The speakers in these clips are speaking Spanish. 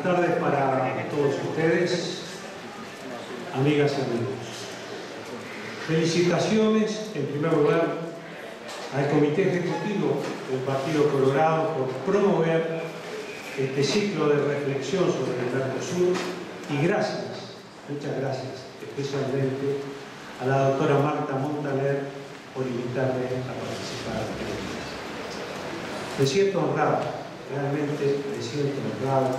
tardes para todos ustedes, amigas y amigos. Felicitaciones, en primer lugar, al Comité Ejecutivo del Partido Colorado por promover este ciclo de reflexión sobre el Mercosur y gracias, muchas gracias, especialmente a la doctora Marta Montaner por invitarme a participar en el día. Me siento honrado, realmente me siento honrado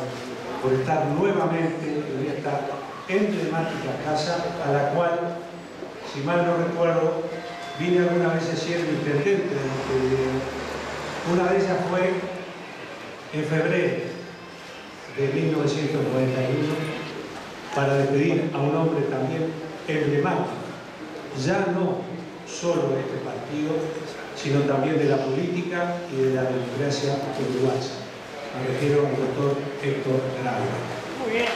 por estar nuevamente en esta emblemática casa a la cual, si mal no recuerdo, vine alguna vez siendo intendente de Montevideo. Una de ellas fue en febrero de 1991 para despedir a un hombre también emblemático, ya no solo de este partido, sino también de la política y de la democracia uruguaya. Me refiero al doctor Héctor Grau. Muy bien.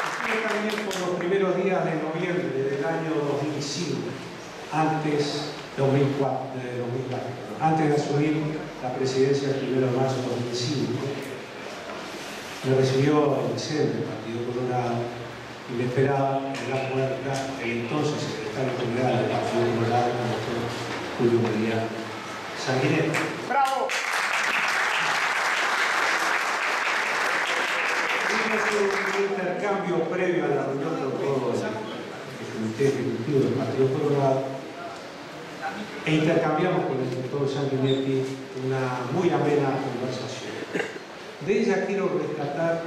Estuve también por los primeros días de noviembre del año 2005, antes de asumir la presidencia el 1 de marzo de 2005. Me recibió el sede del Partido Colorado y me esperaba en la puerta el entonces secretario general del Partido Colorado, el doctor Julio María Sanguinetti. ¡Bravo! Tuvimos un intercambio previo a la reunión con todo el Comité Ejecutivo del Partido Colorado e intercambiamos con el doctor Sanguinetti una muy amena conversación. De ella quiero rescatar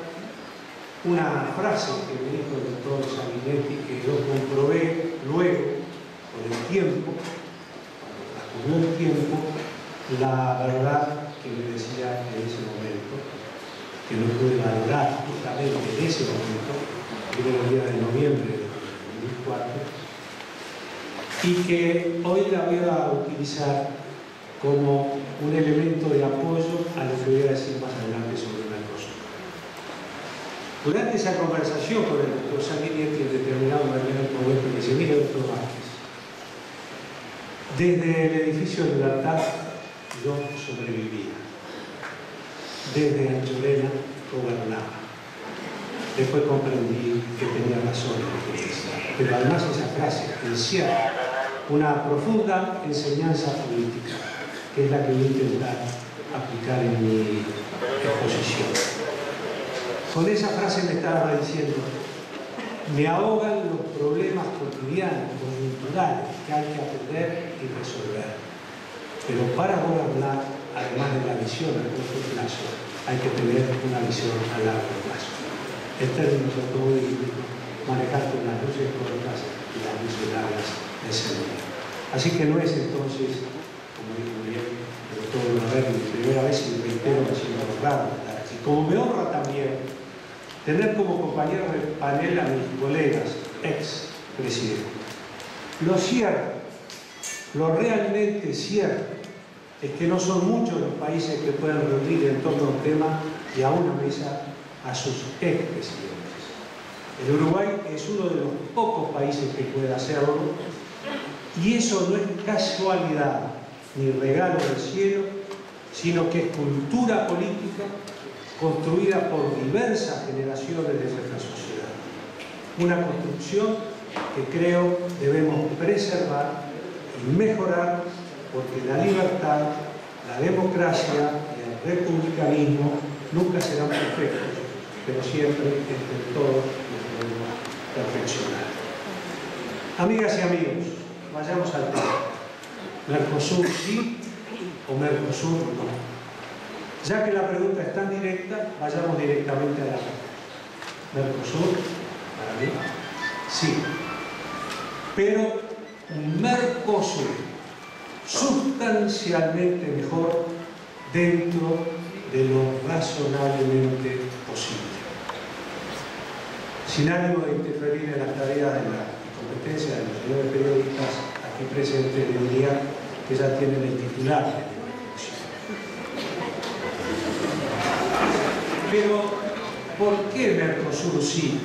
una frase que me dijo el doctor Sanguinetti, que yo comprobé luego, con el tiempo, cuando transcurrió el tiempo, la verdad que me decía en ese momento, que no pude valorar justamente en ese momento, el primer día de noviembre de 2004, y que hoy la voy a utilizar como un elemento de apoyo a lo que voy a decir más adelante sobre el Mercosur. Durante esa conversación con el doctor Sanguinetti, en determinado momento me dice: mire, doctor Vázquez, desde el edificio de Libertad yo sobrevivía, desde Anchorena gobernaba. Después comprendí que tenía razón en lo que decía, pero además esa frase encierra una profunda enseñanza política, que es la que voy a intentar aplicar en mi exposición. Con esa frase me estaba diciendo: me ahogan los problemas cotidianos, conjunturales, que hay que atender y resolver. Pero para gobernar, además de la visión a corto plazo, hay que tener una visión a largo plazo. En términos automovilísticos, manejar con las luces cortas y las luces largas de seguridad. Así que no es entonces, como dijo bien el doctor Barrer, mi primera vez, y reitero, me siento honrado de estar aquí. Como me honra también tener como compañero de panel a mis colegas ex-presidentes. Lo cierto, lo realmente cierto, es que no son muchos los países que pueden reunir en torno a un tema y a una mesa a sus expresidentes. El Uruguay es uno de los pocos países que puede hacerlo, y eso no es casualidad ni regalo del cielo, sino que es cultura política construida por diversas generaciones de nuestra sociedad. Una construcción que creo debemos preservar y mejorar, porque la libertad, la democracia y el republicanismo nunca serán perfectos, pero siempre entre todos los podemos perfeccionar. Amigas y amigos, vayamos al tema. ¿Mercosur sí o Mercosur no? Ya que la pregunta es tan directa, vayamos directamente a la pregunta. ¿Mercosur? Para mí, sí. Pero un Mercosur sustancialmente mejor dentro de lo razonablemente posible. Sin ánimo de interferir en las tareas de la competencia de los señores periodistas aquí presentes, le diría que ya tienen el titular de la reflexión. Pero, ¿por qué Mercosur sí,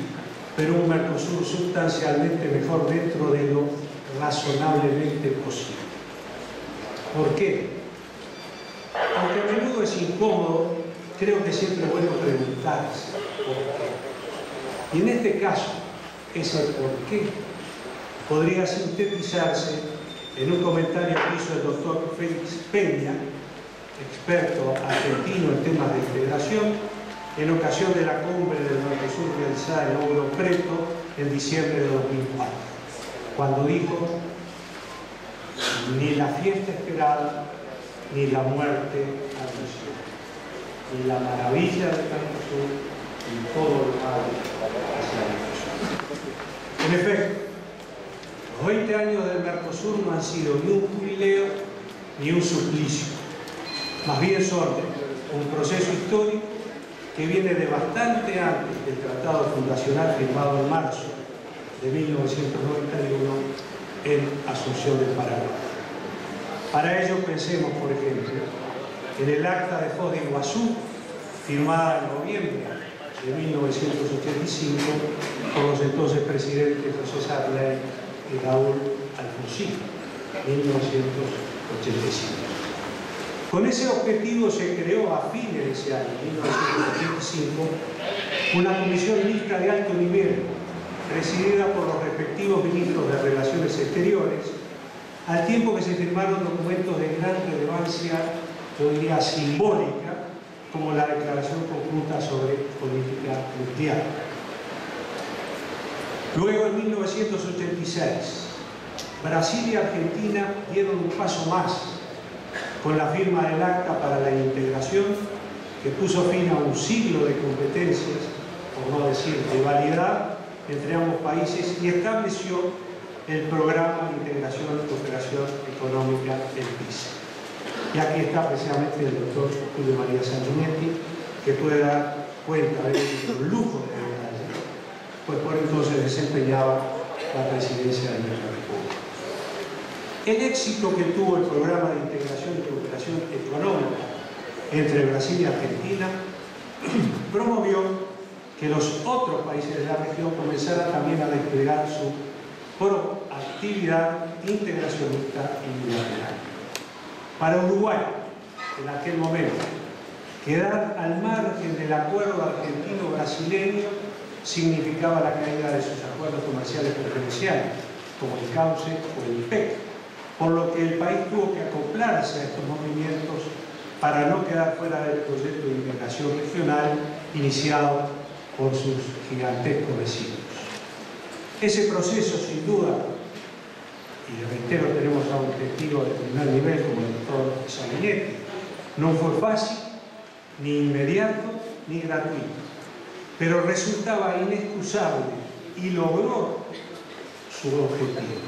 pero un Mercosur sustancialmente mejor dentro de lo razonablemente posible. ¿Por qué? Aunque a menudo es incómodo, creo que siempre es bueno preguntarse por qué. Y en este caso, ese por qué podría sintetizarse en un comentario que hizo el doctor Félix Peña, experto argentino en temas de integración, en ocasión de la cumbre del Mercosur realizada en Ouro Preto en diciembre de 2004, cuando dijo: ni la fiesta esperada, ni la muerte anunciada, ni la maravilla del Mercosur, ni todo lo malo hacia el Mercosur. En efecto, los 20 años del Mercosur no han sido ni un jubileo ni un suplicio. Más bien son un proceso histórico que viene de bastante antes del Tratado Fundacional firmado en marzo de 1991 en Asunción del Paraguay. Para ello pensemos, por ejemplo, en el Acta de Foz de Iguazú, firmada en noviembre de 1985 por los entonces presidentes José Sarney y Raúl Alfonsín, 1985. Con ese objetivo se creó a fines de ese año, 1985, una comisión mixta de alto nivel, presidida por los respectivos ministros de Relaciones Exteriores, al tiempo que se firmaron documentos de gran relevancia, yo diría simbólica, como la Declaración Conjunta sobre Política Mundial. Luego, en 1986, Brasil y Argentina dieron un paso más con la firma del Acta para la Integración, que puso fin a un siglo de competencias, por no decir rivalidad, entre ambos países y estableció el Programa de Integración y Cooperación Económica, el PICE. Y aquí está precisamente el doctor Julio María Sanguinetti, que puede dar cuenta de un lujo de detalle, pues por entonces desempeñaba la presidencia de nuestra República. El éxito que tuvo el Programa de Integración y Cooperación Económica entre Brasil y Argentina promovió que los otros países de la región comenzaran también a desplegar su proactividad integracionista y bilateral. Para Uruguay, en aquel momento, quedar al margen del acuerdo argentino-brasileño significaba la caída de sus acuerdos comerciales preferenciales, como el CAUCE o el IPEC, por lo que el país tuvo que acoplarse a estos movimientos para no quedar fuera del proyecto de integración regional iniciado por sus gigantescos vecinos. Ese proceso, sin duda, y reitero, tenemos a un testigo de primer nivel como el doctor Sanguinetti, no fue fácil, ni inmediato, ni gratuito, pero resultaba inexcusable y logró su objetivo.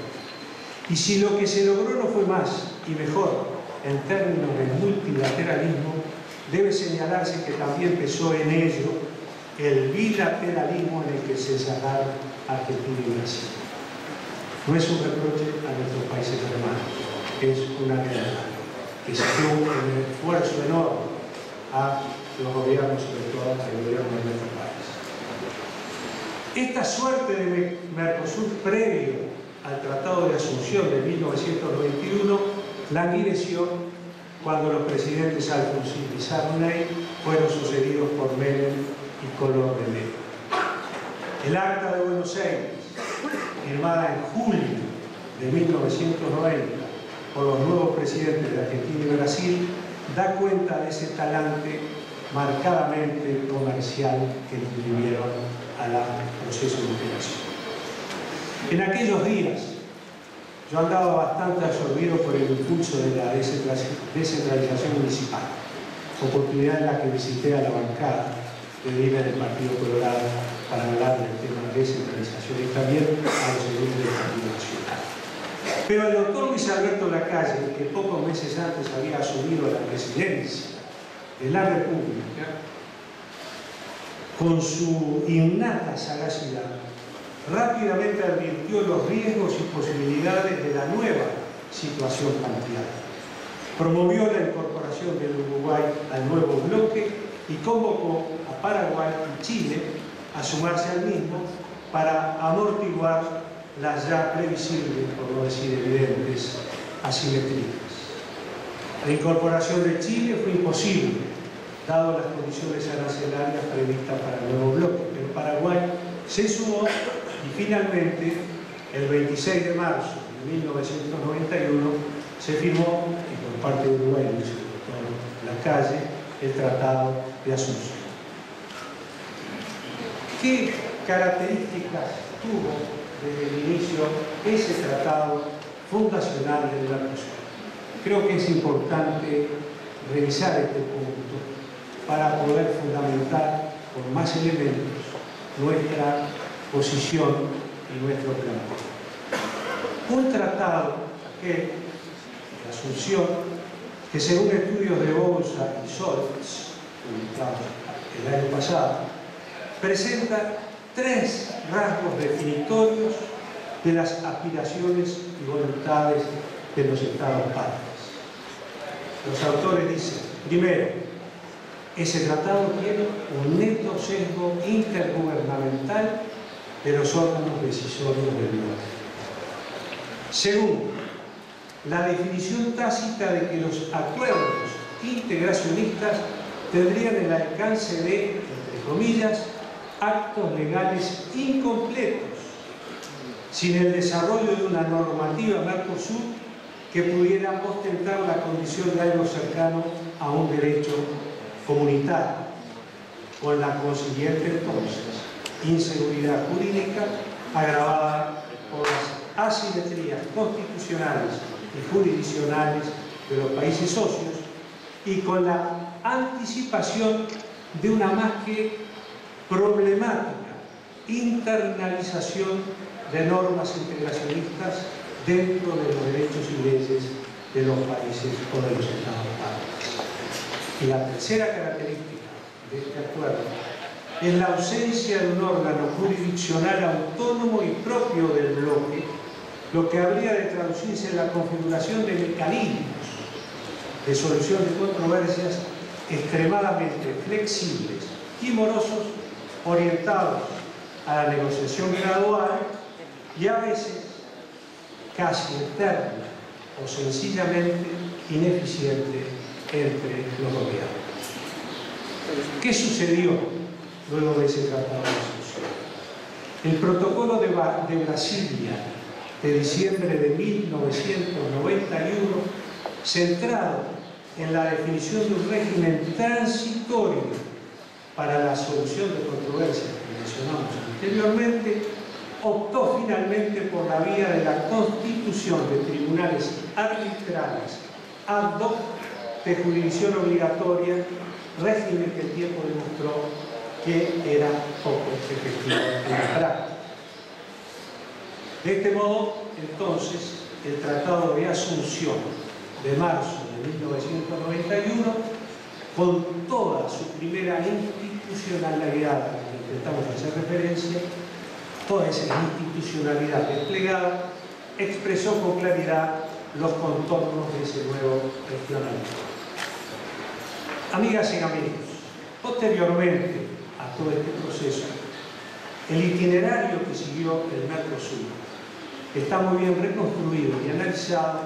Y si lo que se logró no fue más y mejor en términos de multilateralismo, debe señalarse que también pesó en ello el bilateralismo en el que se encerraron Argentina y Brasil. No es un reproche a nuestros países hermanos, es una realidad que se tuvo en el esfuerzo enorme a los gobiernos, sobre todo al gobierno de nuestro país. Esta suerte de Mercosur previo al Tratado de Asunción de 1991 languideció cuando los presidentes Alfonsín y Sarney fueron sucedidos por Menem y Collor de Mello. El Acta de Buenos Aires, firmada en julio de 1990 por los nuevos presidentes de Argentina y Brasil, da cuenta de ese talante marcadamente comercial que inscribieron al proceso de integración. En aquellos días, yo andaba bastante absorbido por el impulso de la descentralización municipal, oportunidad en la que visité a la bancada de líder del Partido Colorado para hablar del tema de descentralización y también a los líderes del Partido Nacional. Pero el doctor Luis Alberto Lacalle, que pocos meses antes había asumido la presidencia de la República, con su innata sagacidad, rápidamente advirtió los riesgos y posibilidades de la nueva situación planteada. Promovió la incorporación del Uruguay al nuevo bloque y convocó a Paraguay y Chile a sumarse al mismo para amortiguar las ya previsibles, por no decir evidentes, asimetrías. La incorporación de Chile fue imposible, dado las condiciones arancelarias previstas para el nuevo bloque, pero Paraguay se sumó y finalmente, el 26 de marzo de 1991, se firmó, y por parte de Uruguay, el doctor Lacalle, el Tratado de Asunción. ¿Qué características tuvo desde el inicio ese tratado fundacional del Mercosur? Creo que es importante revisar este punto para poder fundamentar con más elementos nuestra posición y nuestro planteo. Un tratado, aquel de Asunción, que según estudios de Bolsa y Solz, publicados el año pasado, presenta tres rasgos definitorios de las aspiraciones y voluntades de los Estados partes. Los autores dicen, primero, ese tratado tiene un neto sesgo intergubernamental de los órganos decisorios del bloque. Segundo, la definición tácita de que los acuerdos integracionistas tendrían el alcance de, entre comillas, actos legales incompletos, sin el desarrollo de una normativa Mercosur que pudiera ostentar la condición de algo cercano a un derecho comunitario, con la consiguiente entonces inseguridad jurídica agravada por las asimetrías constitucionales y jurisdiccionales de los países socios y con la anticipación de una más que problemática internalización de normas integracionistas dentro de los derechos y leyes de los países o de los Estados partes. Y la tercera característica de este acuerdo es la ausencia de un órgano jurisdiccional autónomo y propio del bloque, lo que habría de traducirse en la configuración de mecanismos de solución de controversias extremadamente flexibles y morosos, orientados a la negociación gradual y a veces casi eterna o sencillamente ineficiente entre los gobiernos. ¿Qué sucedió luego de ese tratado de Asunción? El protocolo de Brasilia de diciembre de 1991, centrado en la definición de un régimen transitorio para la solución de controversias que mencionamos anteriormente, optó finalmente por la vía de la constitución de tribunales arbitrales ad hoc de jurisdicción obligatoria, régimen que el tiempo demostró que era poco efectivo en la práctica. De este modo, entonces, el Tratado de Asunción de marzo de 1991, con toda su primera institucionalidad a la que intentamos hacer referencia, toda esa institucionalidad desplegada, expresó con claridad los contornos de ese nuevo regionalismo. Amigas y amigos, posteriormente a todo este proceso, el itinerario que siguió el Mercosur está muy bien reconstruido y analizado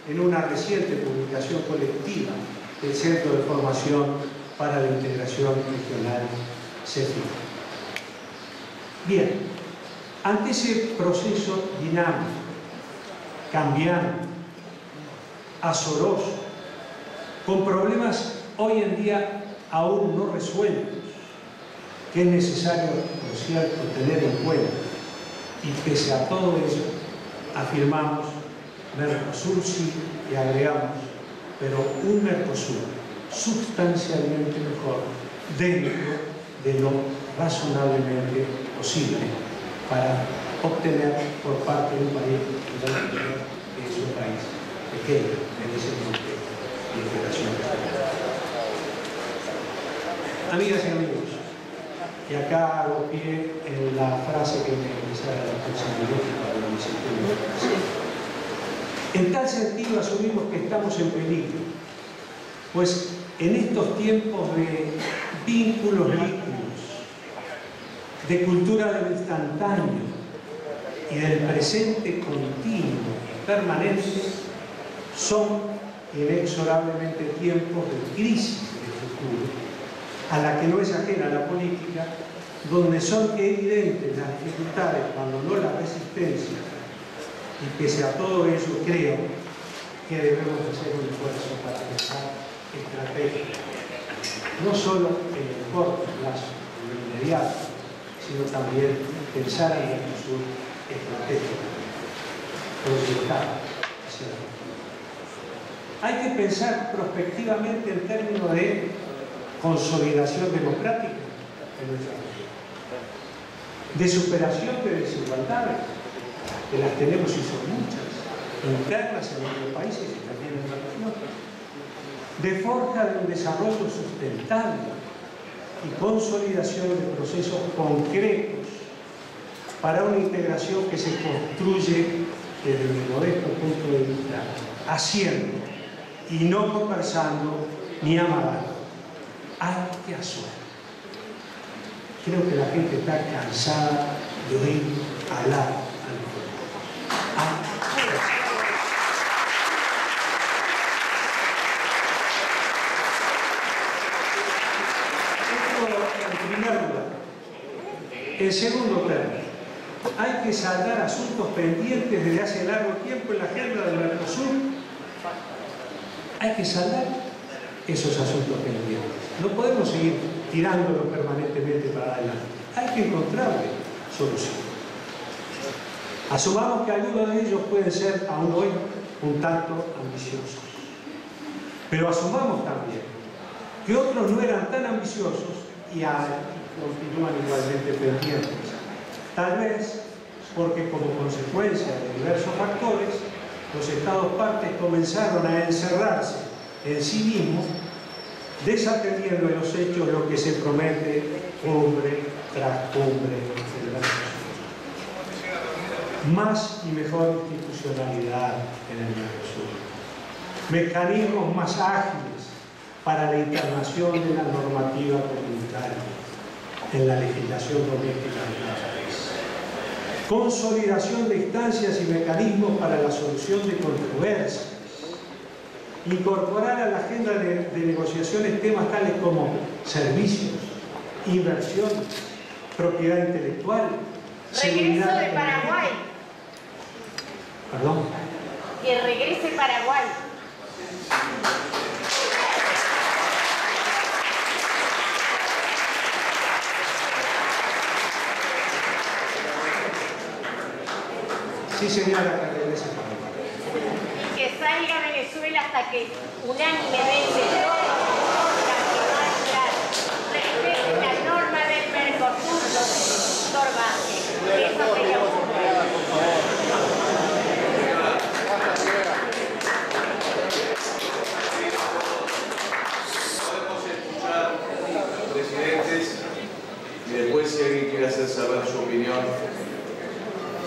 en una reciente publicación colectiva del Centro de Formación para la Integración Regional, CEFIR. Bien, ante ese proceso dinámico, cambiante, azoroso, con problemas hoy en día aún no resueltos, que es necesario, por cierto, tener en cuenta, y pese a todo eso, afirmamos Mercosur sí y agregamos, pero un Mercosur sustancialmente mejor dentro de lo razonablemente posible para obtener por parte de un país que es un país pequeño en ese contexto de integración. Amigas y amigos, y acá hago pie en la frase que me empezaba la próxima para la disciplina. En tal sentido asumimos que estamos en peligro, pues en estos tiempos de vínculos líquidos, de cultura del instantáneo, y del presente continuo y permanente son inexorablemente tiempos de crisis de futuro, a la que no es ajena la política, donde son evidentes las dificultades, cuando no la resistencia, y pese a todo eso creo que debemos hacer un esfuerzo para pensar estrategia, no solo en el corto plazo, en lo inmediato, sino también pensar en el futuro estratégico, proyectar hacia el futuro. Hay que pensar prospectivamente en términos de consolidación democrática en nuestra región, de superación de desigualdades, que las tenemos y son muchas, internas en nuestros países y también en la región, de forja de un desarrollo sustentable y consolidación de procesos concretos para una integración que se construye desde mi modesto punto de vista haciendo y no conversando ni amagando. Hay que hacer. Creo que la gente está cansada de oír hablar al pueblo. Esto en primer lugar. En segundo término, hay que saldar asuntos pendientes desde hace largo tiempo en la agenda del Mercosur. Hay que saldar esos asuntos pendientes. No podemos seguir tirándolo permanentemente para adelante. Hay que encontrarle solución. Asumamos que algunos de ellos pueden ser, aún hoy, un tanto ambiciosos. Pero asumamos también que otros no eran tan ambiciosos y continúan igualmente pendientes. Tal vez porque como consecuencia de diversos factores, los Estados partes comenzaron a encerrarse en sí mismos, desatendiendo en los hechos lo que se promete cumbre tras cumbre del Mercosur. Más y mejor institucionalidad en el Mercosur. Mecanismos más ágiles para la internación de la normativa comunitaria en la legislación doméstica de cada país. Consolidación de instancias y mecanismos para la solución de controversias. Incorporar a la agenda de negociaciones temas tales como servicios, inversiones, propiedad intelectual, regreso de Paraguay. ¿Perdón? Que regrese Paraguay. Sí, señora, que regrese Paraguay. Y que salga Venezuela hasta que unánimemente todos respeten la norma del Mercosur, doctor Vázquez. Eso sería presidentes y después si alguien quiere hacer saber su opinión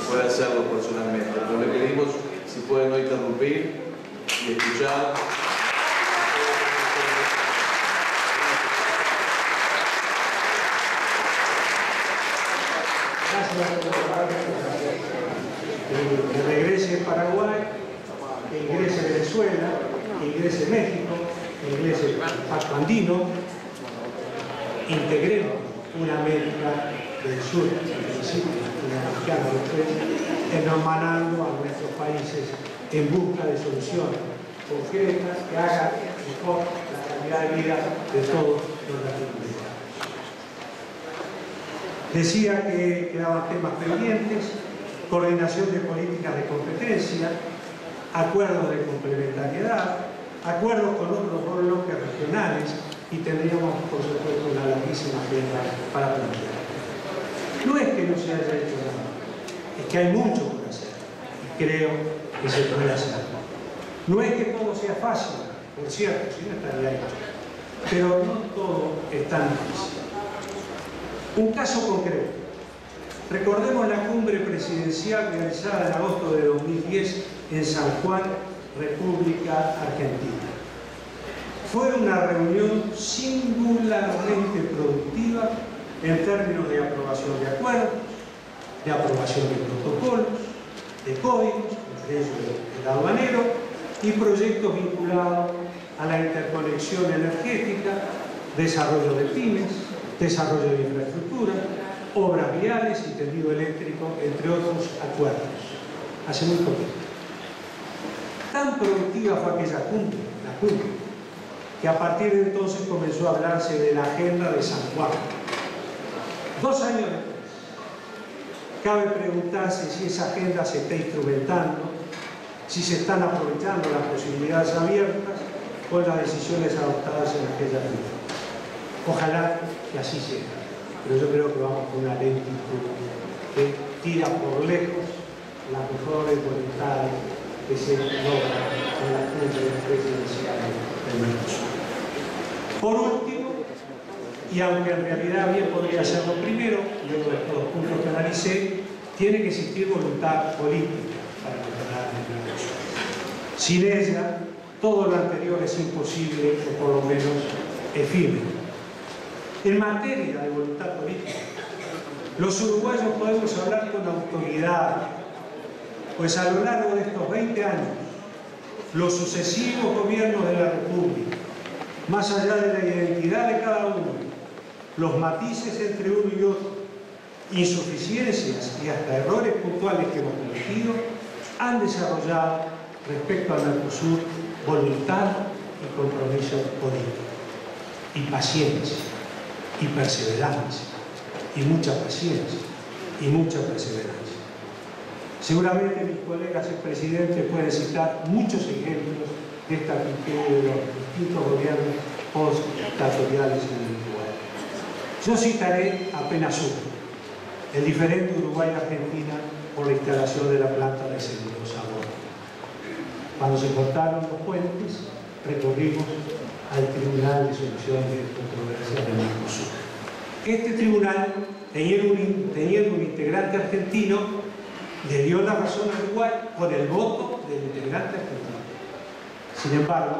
puede hacerlo personalmente, pero le pedimos si pueden no interrumpir y escuchar. Que regrese Paraguay, que ingrese Venezuela, que ingrese México, que ingrese Pacto Andino, integremos una América del Sur, en principio, una americana después, hermanando a nuestros países en busca de soluciones concretas que hagan mejor la calidad de vida de todos los latinoamericanos. Decía que quedaban temas pendientes, coordinación de políticas de competencia, acuerdos de complementariedad, acuerdos con otros bloques regionales y tendríamos, por supuesto, una larguísima agenda para plantear. No es que no se haya hecho nada, es que hay mucho por hacer y creo que se puede hacer. No es que todo sea fácil, por cierto, si no estaría hecho, pero no todo es tan difícil. Un caso concreto. Recordemos la cumbre presidencial realizada en agosto de 2010 en San Juan, República Argentina. Fue una reunión singularmente productiva en términos de aprobación de acuerdos, de aprobación de protocolos, de códigos, entre ellos el aduanero, y proyectos vinculados a la interconexión energética, desarrollo de pymes, desarrollo de infraestructura, obras viales y tendido eléctrico, entre otros acuerdos. Hace muy poquito. Tan productiva fue aquella cumbre, la cumbre, que a partir de entonces comenzó a hablarse de la agenda de San Juan. 2 años después, cabe preguntarse si esa agenda se está instrumentando, si se están aprovechando las posibilidades abiertas con las decisiones adoptadas en aquella cumbre. Ojalá que así sea, pero yo creo que vamos con una lentitud que tira por lejos las mejores voluntades que se logran con la cumbre presidencial del Mercosur. Por último, y aunque en realidad bien podría ser lo primero, luego de estos 2 puntos que analicé, tiene que existir voluntad política para mejorar el Mercosur. Sin ella, todo lo anterior es imposible o por lo menos efímero. En materia de voluntad política, los uruguayos podemos hablar con autoridad, pues a lo largo de estos 20 años, los sucesivos gobiernos de la República, más allá de la identidad de cada uno, los matices entre uno y otro, insuficiencias y hasta errores puntuales que hemos cometido, han desarrollado respecto al Mercosur voluntad y compromiso político, y paciencia, y perseverancia, y mucha paciencia, y mucha perseverancia. Seguramente mis colegas expresidentes pueden citar muchos ejemplos de esta actitud de los distintos gobiernos postdictatoriales en el Uruguay. Yo citaré apenas uno, el diferendo Uruguay-Argentina por la instalación de la planta de celulosa Borda. Cuando se cortaron los puentes, recorrimos al Tribunal de Solución de Controversias de Mercosur. Este tribunal, teniendo un integrante argentino, le dio la razón a Uruguay con el voto del integrante argentino. Sin embargo,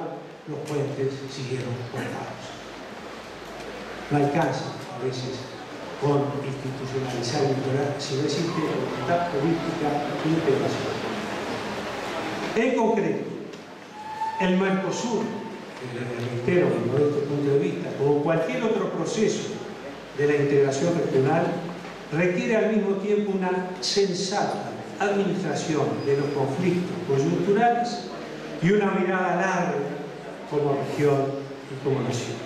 los puentes siguieron cortados. No alcanza a veces con institucionalizar el litoral si no existe voluntad política e integración. En concreto, el Mercosur, reitero mi modesto punto de vista, como cualquier otro proceso de la integración regional, requiere al mismo tiempo una sensata administración de los conflictos coyunturales y una mirada larga como región y como nación.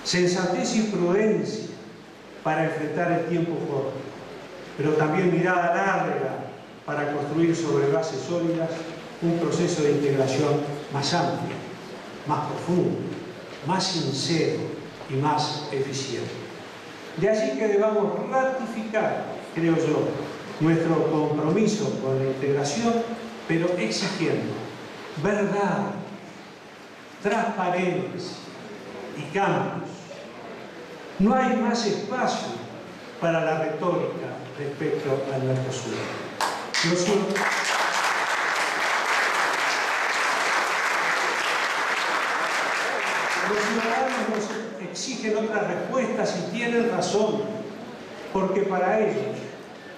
Sensatez y prudencia para enfrentar el tiempo corto, pero también mirada larga para construir sobre bases sólidas un proceso de integración más amplio, más profundo, más sincero y más eficiente. De allí que debamos ratificar, creo yo, nuestro compromiso con la integración, pero exigiendo verdad, transparencia y cambios. No hay más espacio para la retórica respecto al Mercosur. Los ciudadanos nos exigen otras respuestas y tienen razón, porque para ellos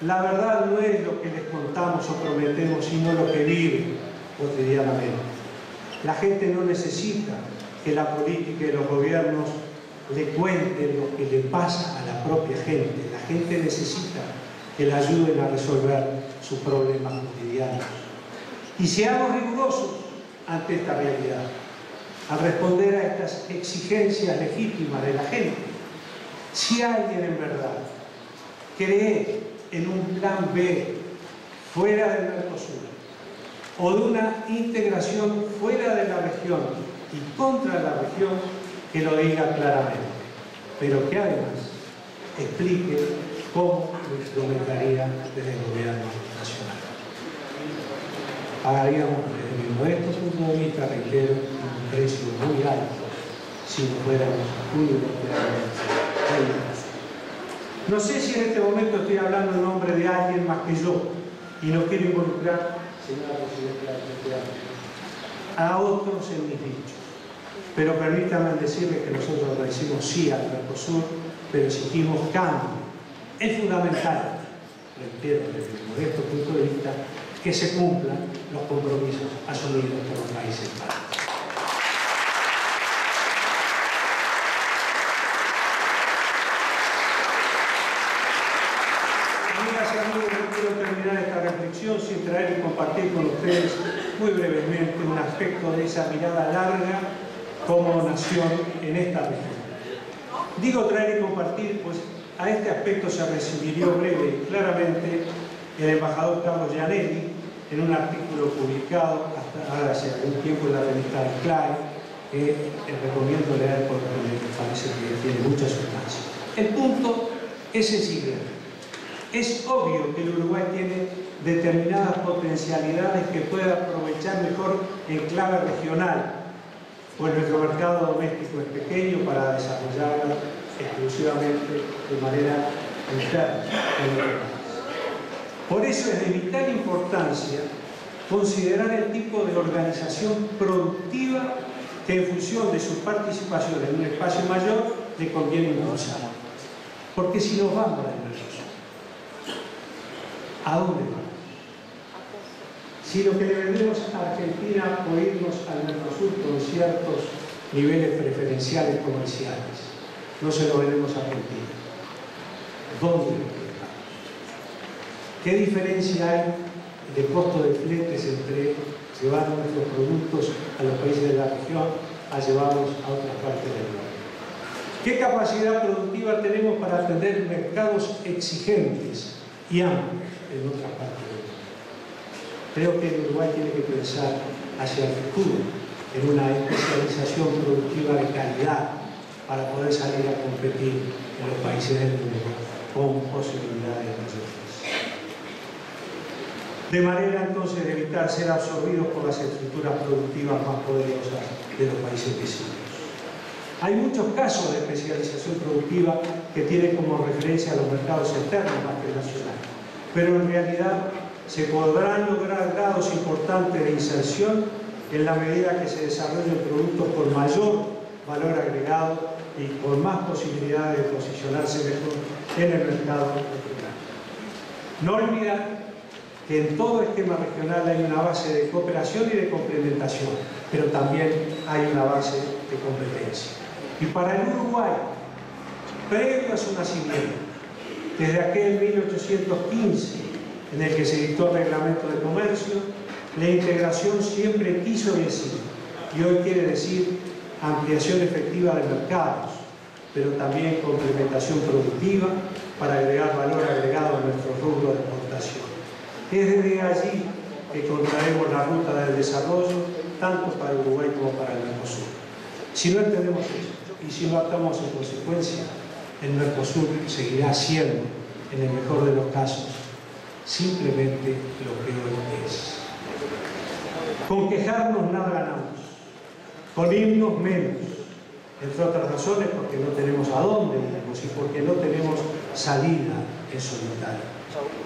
la verdad no es lo que les contamos o prometemos, sino lo que viven cotidianamente. La gente no necesita que la política y los gobiernos le cuenten lo que le pasa a la propia gente. La gente necesita que le ayuden a resolver sus problemas cotidianos. Y seamos rigurosos ante esta realidad, al responder a estas exigencias legítimas de la gente. Si alguien en verdad cree en un plan B fuera del Mercosur o de una integración fuera de la región y contra la región, que lo diga claramente, pero que además explique cómo lo instrumentaría desde el gobierno nacional. Pagaríamos, desde mi modesto punto de vista, reitero, un precio muy alto si no fuéramos unilateralmente. No sé si en este momento estoy hablando en nombre de alguien más que yo, y no quiero involucrar, señora Presidenta, a otros en mis dichos. Pero permítanme decirles que nosotros le decimos sí al Mercosur, pero exigimos cambio. Es fundamental reitero desde mi modesto punto de vista, que se cumplan los compromisos asumidos por los países partes. Amigas y amigos, no quiero terminar esta reflexión sin traer y compartir con ustedes muy brevemente un aspecto de esa mirada larga como nación en esta región. Digo traer y compartir, pues a este aspecto se refirió breve y claramente el embajador Carlos Gianelli en un artículo publicado hasta hace algún tiempo en la revista CLAE, que recomiendo leer porque me parece que tiene mucha sustancia. El punto es sencillo. Es obvio que el Uruguay tiene determinadas potencialidades que puede aprovechar mejor en clave regional, pues nuestro mercado doméstico es pequeño para desarrollarla exclusivamente de manera interna. Por eso es de vital importancia considerar el tipo de organización productiva que en función de su participación en un espacio mayor le conviene impulsar. Porque si nos vamos a Mercosur, ¿a dónde vamos? Si lo que le vendemos a Argentina o irnos al Mercosur con ciertos niveles preferenciales comerciales, no se lo vendemos a Argentina, ¿dónde lo vendemos? ¿Qué diferencia hay de costo de fletes entre llevar nuestros productos a los países de la región a llevarlos a otras partes del mundo? ¿Qué capacidad productiva tenemos para atender mercados exigentes y amplios en otras partes del mundo? Creo que el Uruguay tiene que pensar hacia el futuro en una especialización productiva de calidad para poder salir a competir en los países del mundo con posibilidades mayores. De manera entonces de evitar ser absorbidos por las estructuras productivas más poderosas de los países vecinos. Hay muchos casos de especialización productiva que tienen como referencia a los mercados externos más que nacionales, pero en realidad se podrán lograr grados importantes de inserción en la medida que se desarrollen productos con mayor valor agregado y con más posibilidades de posicionarse mejor en el mercado regional. No olvidar que en todo esquema regional hay una base de cooperación y de complementación, pero también hay una base de competencia. Y para el Uruguay, previo a su nacimiento, desde aquel 1815, en el que se dictó el Reglamento de Comercio, la integración siempre quiso decir, y hoy quiere decir ampliación efectiva de mercados, pero también complementación productiva para agregar valor agregado a nuestro rubro de exportación. Es desde allí que contraemos la ruta del desarrollo, tanto para Uruguay como para el Mercosur. Si no entendemos eso, y si no actuamos en consecuencia, el Mercosur seguirá siendo, en el mejor de los casos, simplemente lo que hoy es. Con quejarnos nada ganamos, con irnos menos, entre otras razones porque no tenemos a dónde irnos y porque no tenemos salida en solitario.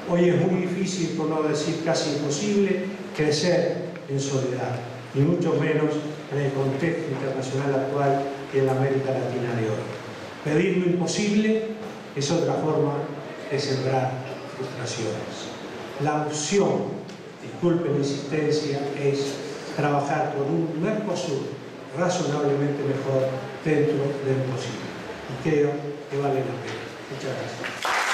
Hoy es muy difícil, por no decir casi imposible, crecer en soledad, y mucho menos en el contexto internacional actual y en la América Latina de hoy. Pedir lo imposible es otra forma de sembrar frustraciones. La opción, disculpen la insistencia, es trabajar por un Mercosur razonablemente mejor dentro del posible. Y creo que vale la pena. Muchas gracias.